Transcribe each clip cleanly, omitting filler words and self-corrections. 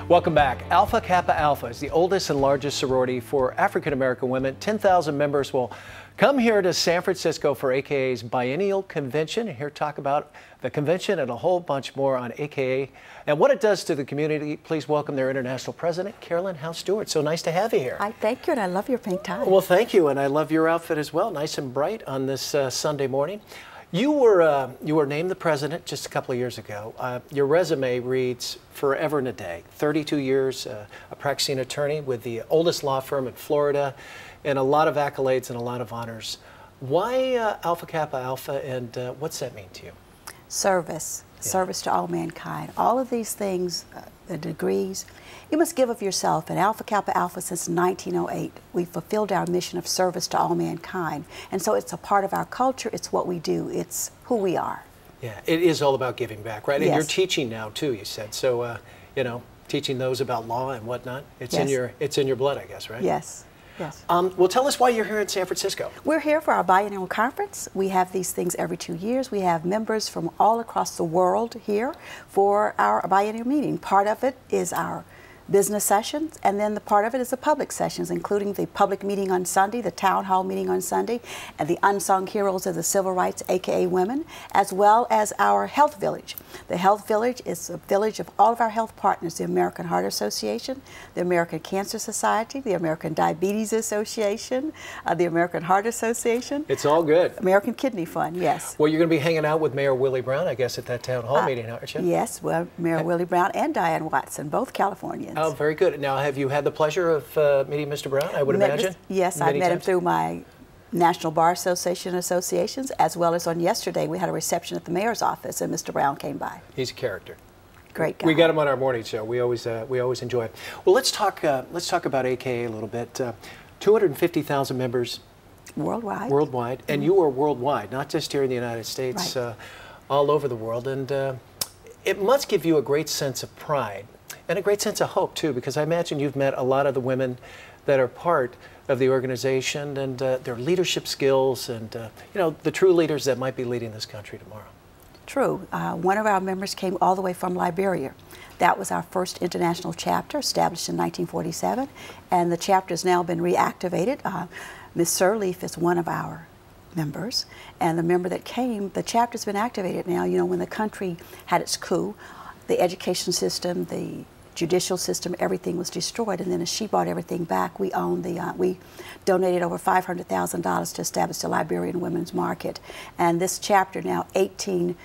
Welcome back. Alpha Kappa Alpha is the oldest and largest sorority for African American women. 10,000 members will come here to San Francisco for AKA's biennial convention. Here to talk about the convention and a whole bunch more on AKA and what it does to the community. Please welcome their international president, Carolyn House Stewart. So nice to have you here. I thank you, and I love your pink tie. Well, thank you, and I love your outfit as well. Nice and bright on this Sunday morning. You were named the president just a couple of years ago. Your resume reads forever and a day. 32 years, a practicing attorney with the oldest law firm in Florida, and a lot of accolades and a lot of honors. Why Alpha Kappa Alpha, and what's that mean to you? Service. Yeah. Service to all mankind. All of these things, the degrees, you must give of yourself. And Alpha Kappa Alpha, since 1908, we've fulfilled our mission of service to all mankind. And so it's a part of our culture. It's what we do. It's who we are. Yeah, it is all about giving back, right? Yes. And you're teaching now too, you said. So, you know, teaching those about law and whatnot. It's yes. It's in your blood, I guess, right? Yes. Yes. Well, tell us why you're here in San Francisco. We're here for our biennial conference. We have these things every 2 years. We have members from all across the world here for our biennial meeting. Part of it is our business sessions, and then the part of it is the public sessions, including the public meeting on Sunday, the town hall meeting on Sunday, and the unsung heroes of the civil rights, AKA women, as well as our health village. The health village is a village of all of our health partners, the American Heart Association, the American Cancer Society, the American Diabetes Association, the American Heart Association. It's all good. American Kidney Fund, yes. Well, you're going to be hanging out with Mayor Willie Brown, I guess, at that town hall meeting, aren't you? Yes, well, Mayor Willie Brown and Diane Watson, both Californians. Oh, very good. Now, have you had the pleasure of meeting Mr. Brown, I would imagine? Yes, I've met him through my National Bar Association associations, as well as on yesterday we had a reception at the mayor's office and Mr. Brown came by. He's a character. Great guy. We got him on our morning show. We always enjoy it. Well, let's talk about AKA a little bit. 250,000 members worldwide. Worldwide, and you are worldwide, not just here in the United States, right. All over the world, and it must give you a great sense of pride and a great sense of hope too, because I imagine you've met a lot of the women that are part of the organization, and their leadership skills, and you know, the true leaders that might be leading this country tomorrow. True. One of our members came all the way from Liberia. That was our first international chapter, established in 1947, and the chapter has now been reactivated. Ms. Sirleaf is one of our members, and the member that came, the chapter's been activated now. You know, when the country had its coup, the education system, the judicial system, everything was destroyed, and then as she brought everything back, we owned the, we donated over $500,000 to establish the Liberian Women's Market. And this chapter now, 18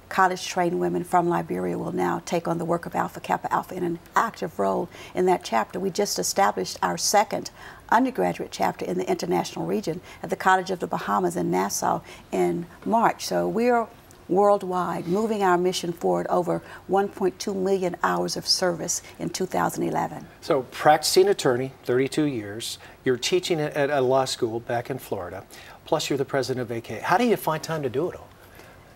college-trained women from Liberia will now take on the work of Alpha Kappa Alpha in an active role in that chapter. We just established our second undergraduate chapter in the international region at the College of the Bahamas in Nassau in March. So we're worldwide, moving our mission forward, over 1.2 million hours of service in 2011. So, practicing attorney, 32 years, you're teaching at a law school back in Florida, plus you're the president of AKA. How do you find time to do it all?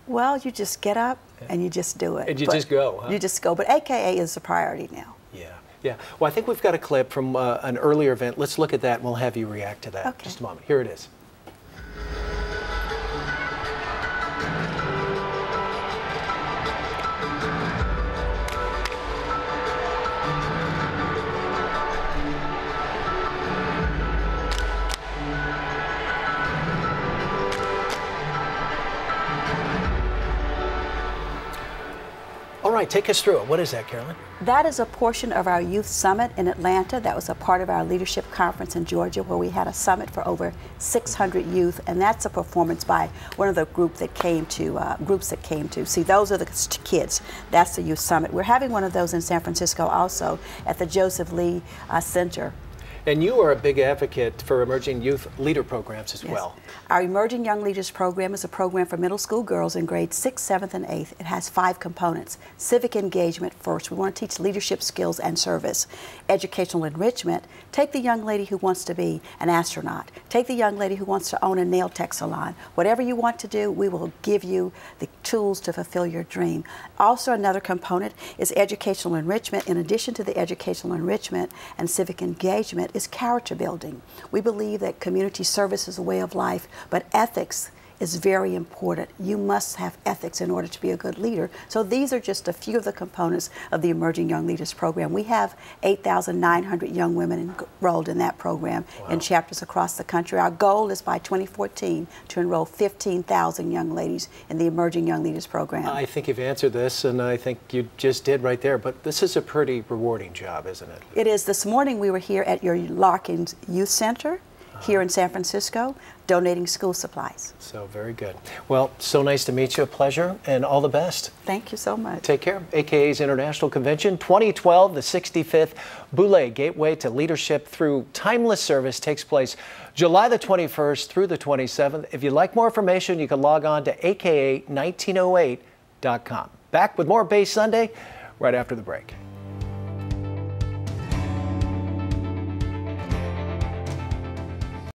Well, you just get up and you just do it. And you just go, huh? You just go, but AKA is the priority now. Yeah, yeah. Well, I think we've got a clip from an earlier event. Let's look at that and we'll have you react to that. Okay. Just a moment. Here it is. All right, take us through it. What is that, Carolyn? That is a portion of our youth summit in Atlanta. That was a part of our leadership conference in Georgia, where we had a summit for over 600 youth, and that's a performance by one of the groups that came to. See, those are the kids. That's the youth summit. We're having one of those in San Francisco also at the Joseph Lee Center. And you are a big advocate for emerging youth leader programs as well. Our Emerging Young Leaders program is a program for middle school girls in grades 6th, 7th, and 8th. It has 5 components. Civic engagement first. We want to teach leadership skills and service. Educational enrichment. Take the young lady who wants to be an astronaut. Take the young lady who wants to own a nail tech salon. Whatever you want to do, we will give you the tools to fulfill your dream. Also, another component is educational enrichment. In addition to the educational enrichment and civic engagement, is character building. We believe that community service is a way of life, but ethics is very important. You must have ethics in order to be a good leader. So these are just a few of the components of the Emerging Young Leaders Program. We have 8,900 young women enrolled in that program in chapters across the country. Our goal is by 2014 to enroll 15,000 young ladies in the Emerging Young Leaders Program. I think you've answered this, and I think you just did right there, but this is a pretty rewarding job, isn't it? It is. This morning we were here at your Larkins Youth Center here in San Francisco, donating school supplies. So very good. Well, so nice to meet you. A pleasure, and all the best. Thank you so much. Take care. AKA's International Convention 2012, the 65th Boulé Gateway to Leadership Through Timeless Service takes place July the 21st through the 27th. If you'd like more information, you can log on to aka1908.com. Back with more Bay Sunday right after the break.